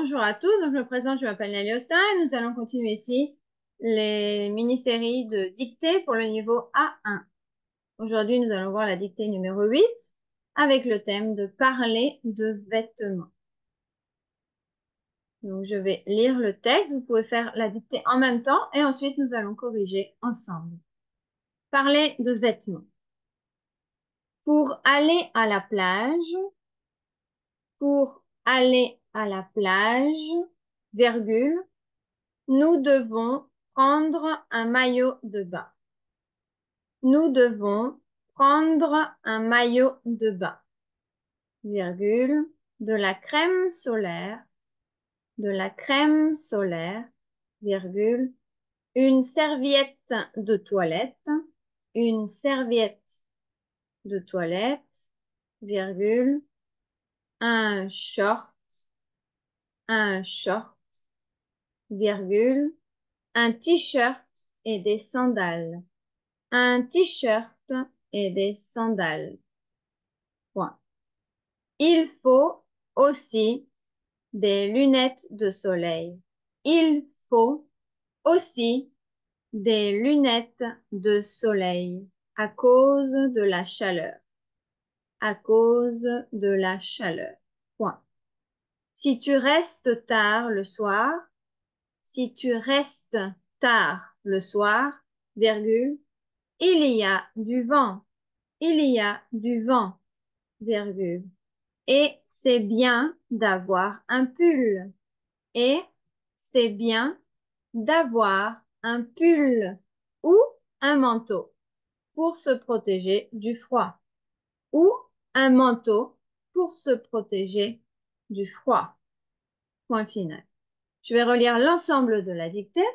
Bonjour à tous, donc je me présente, je m'appelle Nelly Austin et nous allons continuer ici les mini-séries de dictée pour le niveau A1. Aujourd'hui, nous allons voir la dictée numéro 8 avec le thème de parler de vêtements. Donc, je vais lire le texte, vous pouvez faire la dictée en même temps et ensuite nous allons corriger ensemble. Parler de vêtements. Pour aller à la plage, pour aller à la plage, virgule, nous devons prendre un maillot de bain. Nous devons prendre un maillot de bain, virgule, de la crème solaire, virgule, une serviette de toilette, une serviette de toilette, virgule, un short, virgule, un t-shirt et des sandales. Un t-shirt et des sandales. Point. Il faut aussi des lunettes de soleil. Il faut aussi des lunettes de soleil à cause de la chaleur. À cause de la chaleur. Point. Si tu restes tard le soir, si tu restes tard le soir, virgule, il y a du vent. Il y a du vent, virgule. Et c'est bien d'avoir un pull. Et c'est bien d'avoir un pull ou un manteau pour se protéger du froid. Ou un manteau pour se protéger du froid. Point final. Je vais relire l'ensemble de la dictée.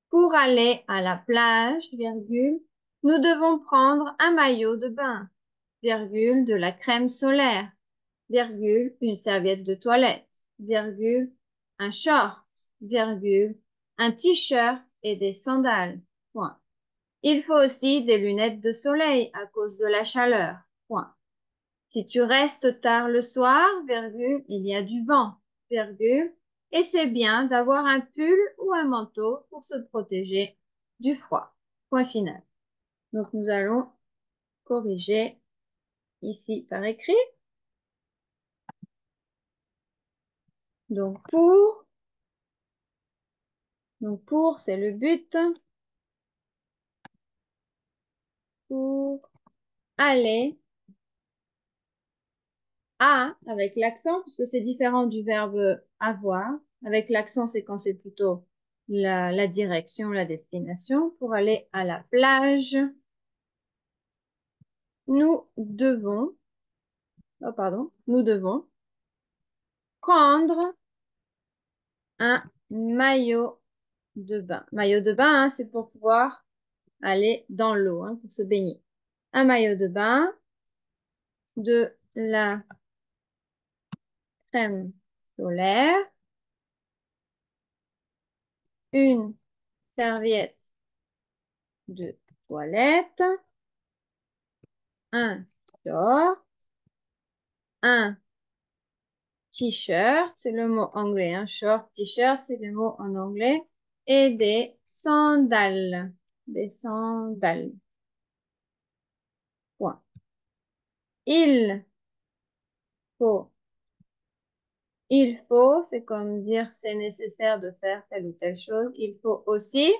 Pour aller à la plage, virgule, nous devons prendre un maillot de bain, virgule, de la crème solaire, virgule, une serviette de toilette, virgule, un short, virgule, un t-shirt et des sandales. Point. Il faut aussi des lunettes de soleil à cause de la chaleur. Point. Si tu restes tard le soir, virgule, il y a du vent, virgule, et c'est bien d'avoir un pull ou un manteau pour se protéger du froid. Point final. Donc nous allons corriger ici par écrit. Donc pour, c'est le but. Pour aller à, avec l'accent, puisque c'est différent du verbe avoir. Avec l'accent, c'est quand c'est plutôt la direction, la destination. Pour aller à la plage, nous devons prendre un maillot de bain. Maillot de bain, hein, c'est pour pouvoir aller dans l'eau, hein, pour se baigner. Un maillot de bain, de la crème solaire, une serviette de toilette, un short, un t-shirt, c'est le mot anglais, hein, short, t-shirt, c'est le mot en anglais, et des sandales, Point. Il faut, c'est comme dire c'est nécessaire de faire telle ou telle chose. Il faut aussi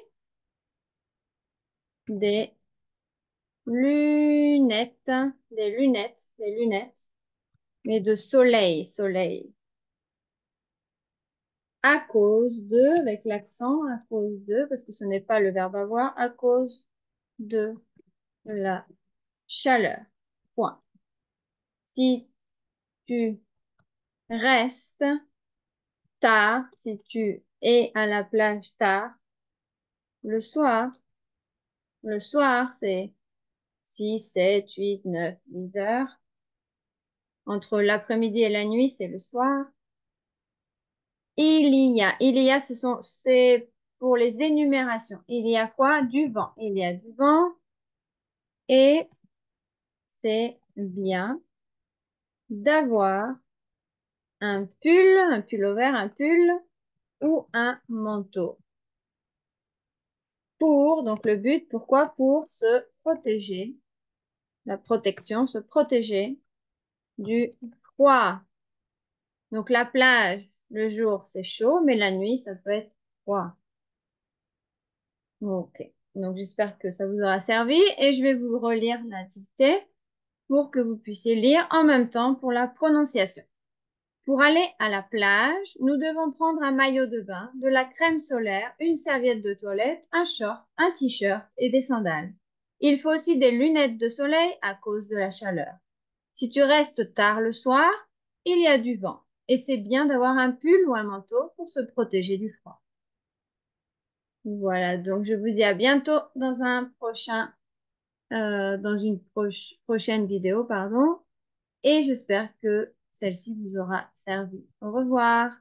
des lunettes, des lunettes, mais de soleil. À cause de, avec l'accent, à cause de, parce que ce n'est pas le verbe avoir, à cause de la chaleur. Point. Si tu restes tard, si tu es à la plage tard, le soir, c'est 6, 7, 8, 9, 10 heures. Entre l'après-midi et la nuit, c'est le soir. Il y a, c'est pour les énumérations. Il y a quoi? Du vent. Il y a du vent et c'est bien d'avoir un pull vert, un pull ou un manteau. Donc le but, pourquoi? Pour se protéger, la protection, se protéger du froid. Donc la plage, le jour, c'est chaud, mais la nuit, ça peut être froid. Ok. Donc j'espère que ça vous aura servi et je vais vous relire la dictée pour que vous puissiez lire en même temps pour la prononciation. Pour aller à la plage, nous devons prendre un maillot de bain, de la crème solaire, une serviette de toilette, un short, un t-shirt et des sandales. Il faut aussi des lunettes de soleil à cause de la chaleur. Si tu restes tard le soir, il y a du vent et c'est bien d'avoir un pull ou un manteau pour se protéger du froid. Voilà, donc je vous dis à bientôt dans dans une prochaine vidéo, pardon, et j'espère que celle-ci vous aura servi. Au revoir.